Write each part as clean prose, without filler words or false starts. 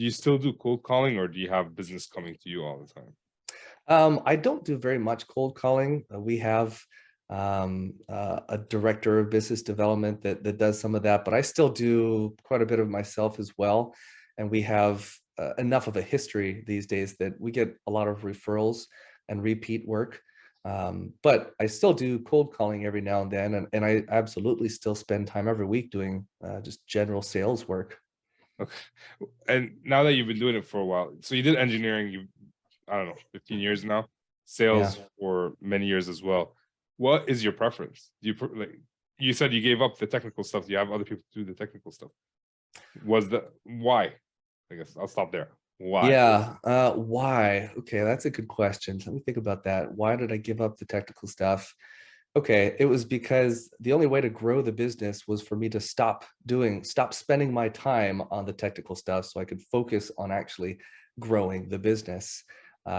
Do you still do cold calling, or do you have business coming to you all the time? I don't do very much cold calling. We have a director of business development that does some of that, but I still do quite a bit of myself as well. And we have enough of a history these days that we get a lot of referrals and repeat work. But I still do cold calling every now and then, and I absolutely still spend time every week doing just general sales work. Okay. And now that you've been doing it for a while, so you did engineering, you I don't know, 15 years now, Yeah. sales for many years as well. What is your preference? Do you like you said you gave up the technical stuff. Do you have other people do the technical stuff? Was the why? I guess I'll stop there. Why? Yeah, why? Okay, that's a good question. Let me think about that. Why did I give up the technical stuff? Okay, it was because the only way to grow the business was for me to stop spending my time on the technical stuff so I could focus on actually growing the business.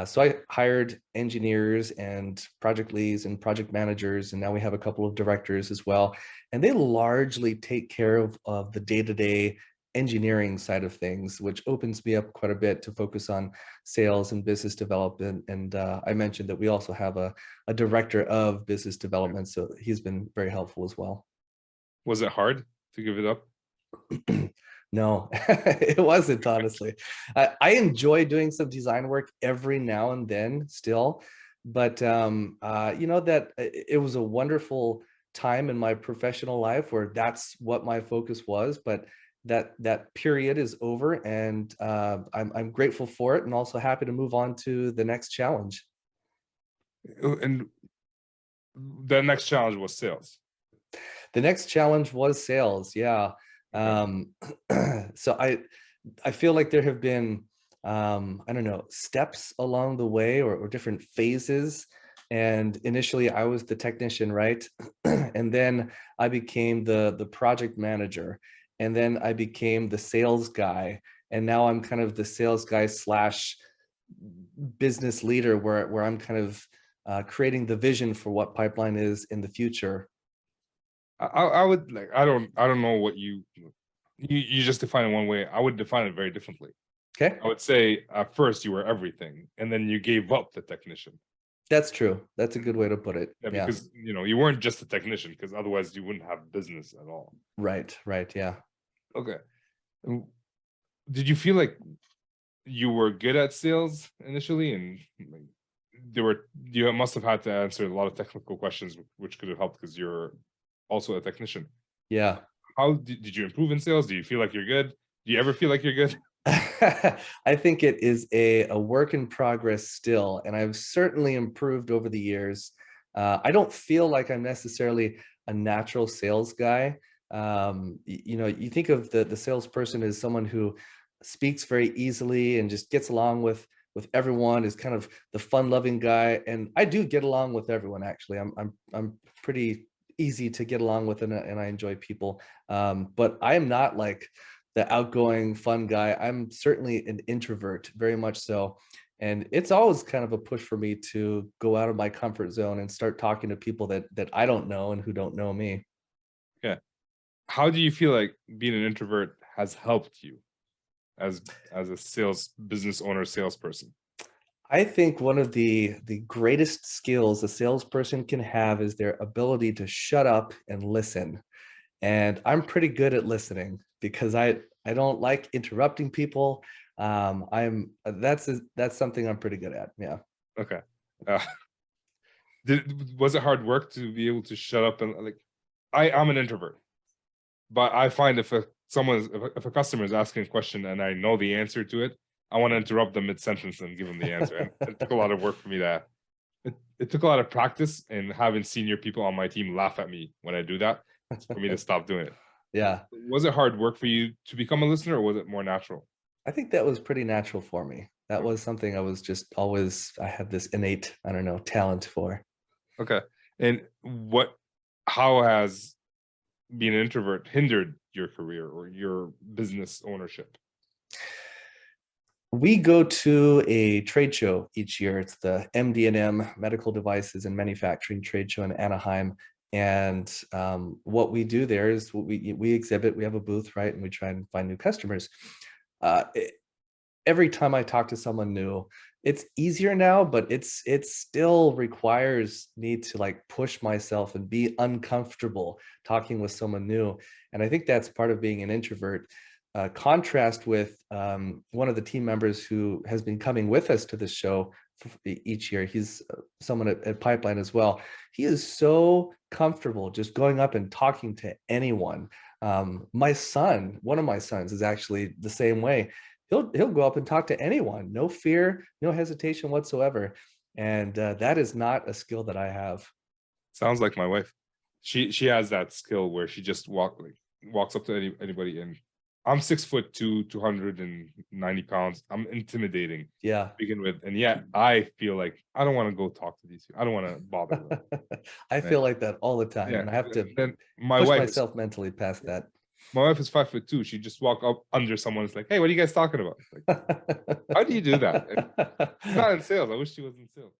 So I hired engineers and project leads and project managers, and now we have a couple of directors as well. And they largely take care of the day-to-day engineering side of things, which opens me up quite a bit to focus on sales and business development. And I mentioned that we also have a director of business development, so he's been very helpful as well. Was it hard to give it up? No, it wasn't, honestly. I enjoy doing some design work every now and then still, but you know that it was a wonderful time in my professional life where that's what my focus was, but that period is over, and I'm grateful for it and also happy to move on to the next challenge. And the next challenge was sales. The next challenge was sales. Yeah. Okay. Um, so I feel like there have been I don't know, steps along the way, or different phases. And initially I was the technician, right? And then I became the project manager. And then I became the sales guy. And now I'm kind of the sales guy slash business leader where I'm kind of creating the vision for what Pipeline is in the future. I would like I don't know what you just define it one way. I would define it very differently. Okay. I would say at first you were everything, and then you gave up the technician. That's true. That's a good way to put it. Yeah, Yeah. because you weren't just a technician, because otherwise you wouldn't have business at all. Right. Right. Yeah. Okay. And did you feel like you were good at sales initially, and like you must have had to answer a lot of technical questions, which could have helped because you're also a technician. Yeah. How did you improve in sales? Do you feel like you're good? Do you ever feel like you're good? I think it is a work in progress still, and I've certainly improved over the years. I don't feel like I'm necessarily a natural sales guy. You know, you think of the salesperson as someone who speaks very easily and just gets along with everyone, is kind of the fun-loving guy, and I do get along with everyone. Actually, I'm pretty easy to get along with, and I enjoy people. But I am not like the outgoing fun guy. I'm certainly an introvert, very much so. And it's always kind of a push for me to go out of my comfort zone and start talking to people that I don't know and who don't know me. Yeah. How do you feel like being an introvert has helped you as a sales business owner, salesperson? I think one of the greatest skills a salesperson can have is their ability to shut up and listen. And I'm pretty good at listening because I don't like interrupting people. That's something I'm pretty good at. Yeah. Okay. Uh, was it hard work to be able to shut up and like I'm an introvert, but I find if a customer is asking a question and I know the answer to it, I want to interrupt them mid sentence and give them the answer. And it took a lot of work for me to it took a lot of practice and having senior people on my team laugh at me when I do that for me to stop doing it. Yeah. Was it hard work for you to become a listener, or was it more natural? I think that was pretty natural for me. That Okay. was something I was just always, I had this innate, I don't know, talent for. Okay. And how has being an introvert hindered your career or your business ownership? We go to a trade show each year. It's the MD&M, Medical Devices and Manufacturing Trade Show in Anaheim. And what we do there is we exhibit, we have a booth, right? And we try and find new customers. Uh, every time I talk to someone new, it's easier now, but it still requires me to like push myself and be uncomfortable talking with someone new. And I think that's part of being an introvert. Contrast with one of the team members who has been coming with us to the show each year. He's someone at Pipeline as well. He is so comfortable just going up and talking to anyone. My son, one of my sons, is actually the same way. He'll go up and talk to anyone, no fear, no hesitation whatsoever. And that is not a skill that I have. Sounds like my wife. She has that skill where she just walks up to anybody, and I'm 6'2", 290 pounds. I'm intimidating Yeah. to begin with, and yet I feel like I don't want to go talk to these people. I don't want to bother them. I feel like that all the time, Yeah, and I have to and then my push wife is myself mentally past that. my wife is 5'2". She just walk up under someone. It's like, hey, what are you guys talking about? Like, how do you do that? She's not in sales. I wish she was in sales.